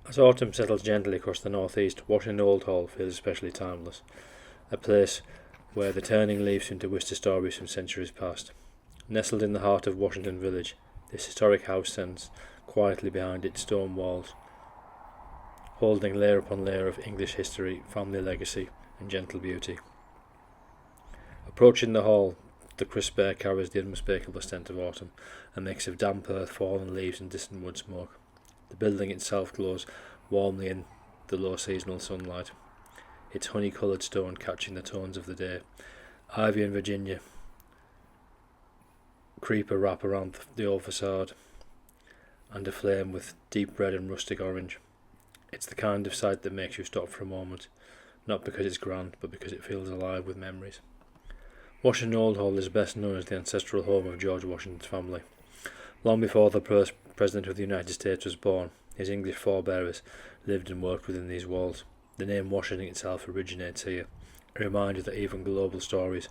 As autumn settles gently across the northeast, Washington Old Hall feels especially timeless, a place where the turning leaves seem to whisper stories from centuries past. Nestled in the heart of Washington Village, this historic house stands quietly behind its stone walls, holding layer upon layer of English history, family legacy, and gentle beauty. Approaching the hall, the crisp air carries the unmistakable scent of autumn, a mix of damp earth, fallen leaves, and distant wood smoke. The building itself glows warmly in the low seasonal sunlight, its honey-coloured stone catching the tones of the day. Ivy and Virginia creeper wrap around the old facade and aflame with deep red and rustic orange. It's the kind of sight that makes you stop for a moment, not because it's grand, but because it feels alive with memories. Washington Old Hall is best known as the ancestral home of George Washington's family. Long before the first President of the United States was born, his English forebears lived and worked within these walls. The name Washington itself originates here, a reminder that even global stories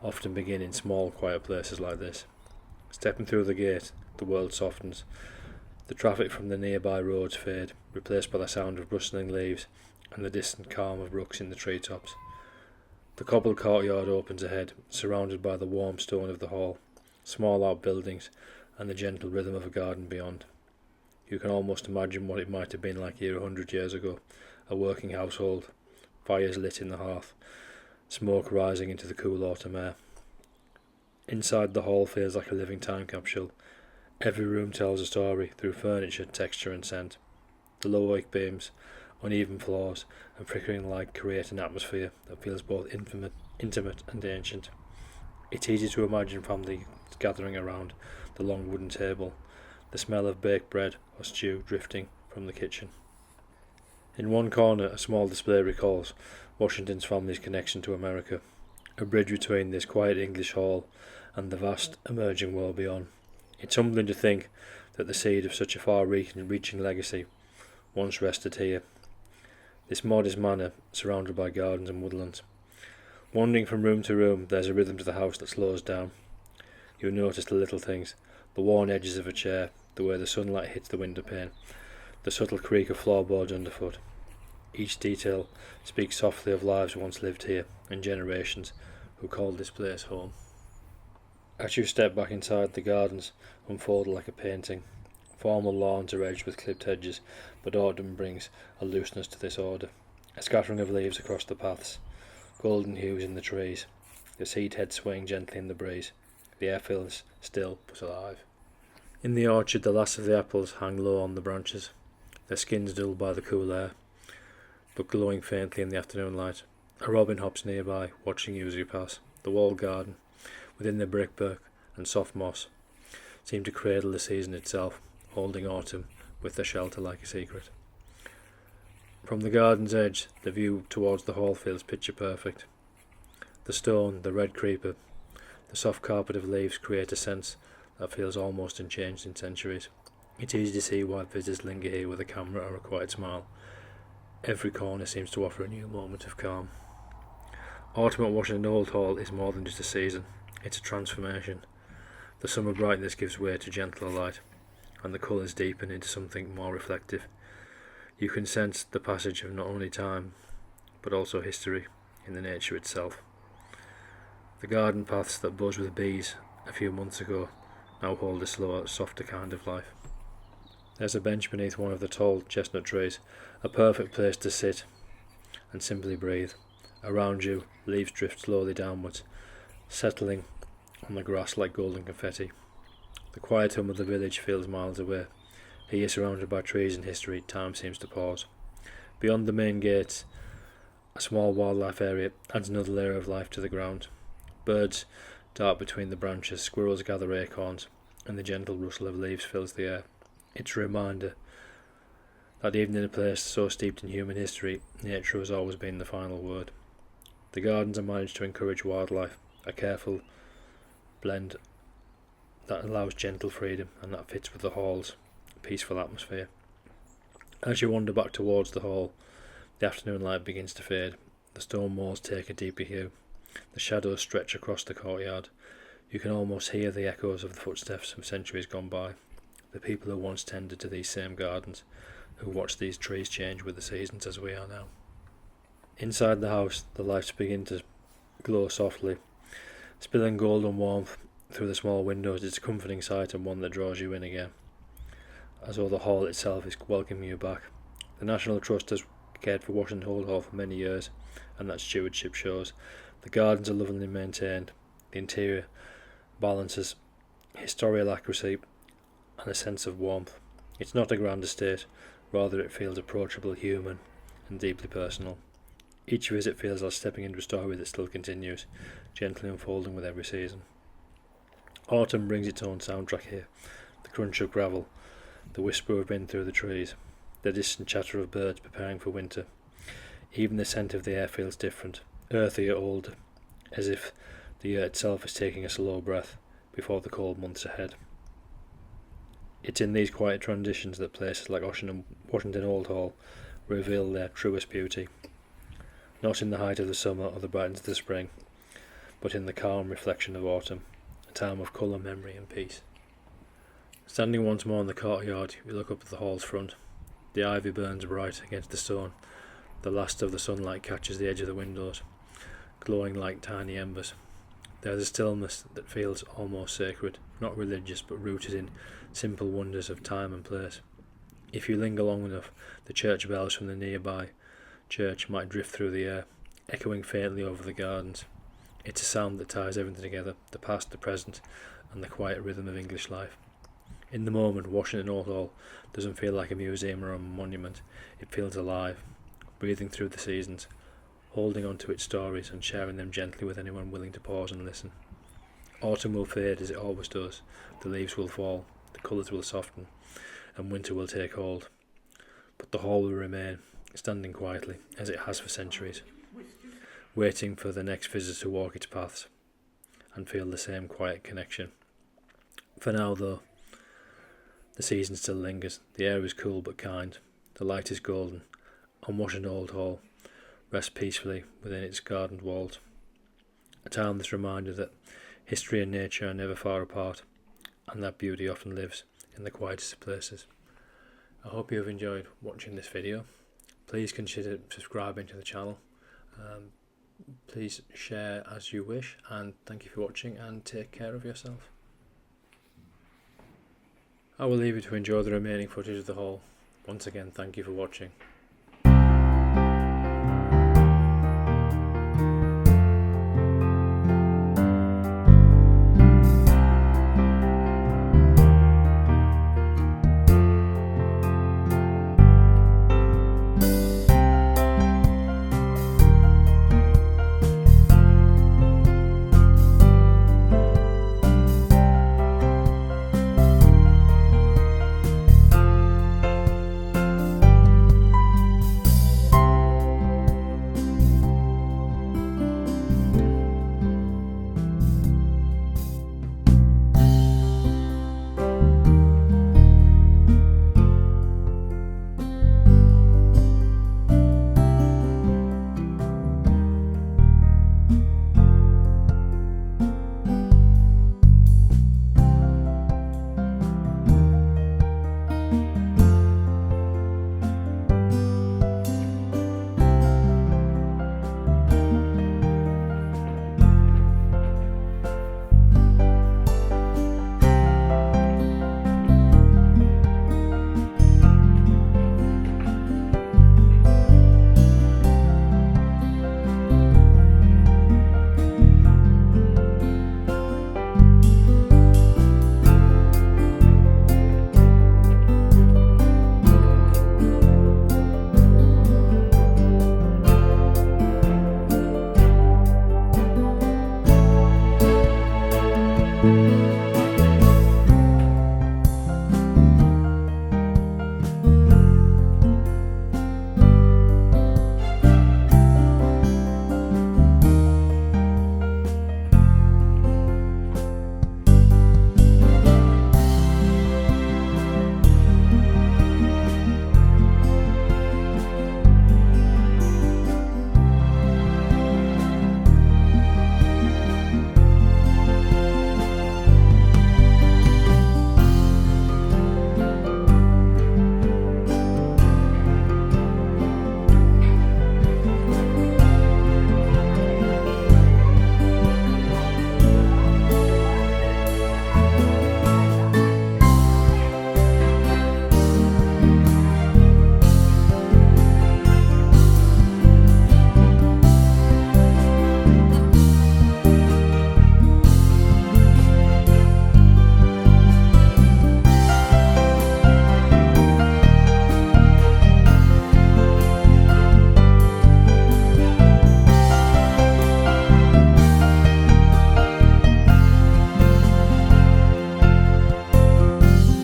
often begin in small, quiet places like this. Stepping through the gate, the world softens. The traffic from the nearby roads fade, replaced by the sound of rustling leaves and the distant calm of rooks in the treetops. The cobbled courtyard opens ahead, surrounded by the warm stone of the hall, small outbuildings, and the gentle rhythm of a garden beyond. You can almost imagine what it might have been like here 100 years ago, a working household, fires lit in the hearth, smoke rising into the cool autumn air. Inside the hall feels like a living time capsule. Every room tells a story through furniture, texture and scent. The low oak beams, uneven floors and flickering light create an atmosphere that feels both intimate and ancient. It's easy to imagine families gathering around the long wooden table, the smell of baked bread or stew drifting from the kitchen. In one corner, a small display recalls Washington's family's connection to America, a bridge between this quiet English hall and the vast emerging world beyond. It's humbling to think that the seed of such a far-reaching legacy once rested here, this modest manor surrounded by gardens and woodlands. Wandering from room to room, there's a rhythm to the house that slows down. You'll notice the little things, the worn edges of a chair, the way the sunlight hits the window pane, the subtle creak of floorboards underfoot. Each detail speaks softly of lives once lived here, and generations who called this place home. As you step back inside, the gardens unfold like a painting. Formal lawns are edged with clipped hedges, but autumn brings a looseness to this order. A scattering of leaves across the paths, golden hues in the trees, the seed heads swaying gently in the breeze. The air feels still but alive. In the orchard, the last of the apples hang low on the branches, their skins dulled by the cool air, but glowing faintly in the afternoon light. A robin hops nearby, watching you as you pass. The walled garden, within the brickwork and soft moss, seem to cradle the season itself, holding autumn with their shelter like a secret. From the garden's edge, the view towards the hall feels picture perfect. The stone, the red creeper, the soft carpet of leaves create a sense that feels almost unchanged in centuries. It's easy to see why visitors linger here with a camera or a quiet smile. Every corner seems to offer a new moment of calm. Autumn at Washington Old Hall is more than just a season, it's a transformation. The summer brightness gives way to gentler light, and the colours deepen into something more reflective. You can sense the passage of not only time, but also history in the nature itself. The garden paths that buzz with bees a few months ago now hold a slower, softer kind of life. There's a bench beneath one of the tall chestnut trees, a perfect place to sit and simply breathe. Around you, leaves drift slowly downwards, settling on the grass like golden confetti. The quiet hum of the village feels miles away. Here, surrounded by trees and history, time seems to pause. Beyond the main gates, a small wildlife area adds another layer of life to the ground. Birds dart between the branches, squirrels gather acorns, and the gentle rustle of leaves fills the air. It's a reminder that even in a place so steeped in human history, nature has always been the final word. The gardens are managed to encourage wildlife, a careful blend that allows gentle freedom and that fits with the hall's peaceful atmosphere. As you wander back towards the hall, the afternoon light begins to fade. The stone walls take a deeper hue. The shadows stretch across the courtyard. You can almost hear the echoes of the footsteps of centuries gone by. The people who once tended to these same gardens, who watch these trees change with the seasons as we are now. Inside the house, the lights begin to glow softly, spilling golden warmth through the small windows. It's a comforting sight and one that draws you in again, as though the hall itself is welcoming you back. The National Trust has cared for Washington Old Hall for many years, and that stewardship shows. The gardens are lovingly maintained. The interior balances historical accuracy and a sense of warmth. It's not a grand estate, rather it feels approachable, human, and deeply personal. Each visit feels like stepping into a story that still continues, gently unfolding with every season. Autumn brings its own soundtrack here. The crunch of gravel, the whisper of wind through the trees, the distant chatter of birds preparing for winter. Even the scent of the air feels different, earthy or old, as if the earth itself is taking a slow breath before the cold months ahead. It's in these quiet transitions that places like Washington Old Hall reveal their truest beauty, not in the height of the summer or the brightness of the spring, but in the calm reflection of autumn, a time of colour, memory and peace. Standing once more in the courtyard, you look up at the hall's front. The ivy burns bright against the stone. The last of the sunlight catches the edge of the windows, glowing like tiny embers. There is a stillness that feels almost sacred, not religious but rooted in simple wonders of time and place. If you linger long enough, the church bells from the nearby church might drift through the air, echoing faintly over the gardens. It's a sound that ties everything together, the past, the present, and the quiet rhythm of English life. In the moment, Washington Old Hall doesn't feel like a museum or a monument. It feels alive, breathing through the seasons, holding on to its stories and sharing them gently with anyone willing to pause and listen. Autumn will fade as it always does. The leaves will fall, the colours will soften, and winter will take hold. But the hall will remain, standing quietly, as it has for centuries, waiting for the next visitor to walk its paths and feel the same quiet connection. For now, though, the season still lingers. The air is cool but kind. The light is golden, and Washington Old Hall rests peacefully within its gardened walls. A town that's reminded that history and nature are never far apart, and that beauty often lives in the quietest of places. I hope you have enjoyed watching this video. Please consider subscribing to the channel. Please share as you wish, and thank you for watching, and take care of yourself. I will leave you to enjoy the remaining footage of the hall. Once again, thank you for watching.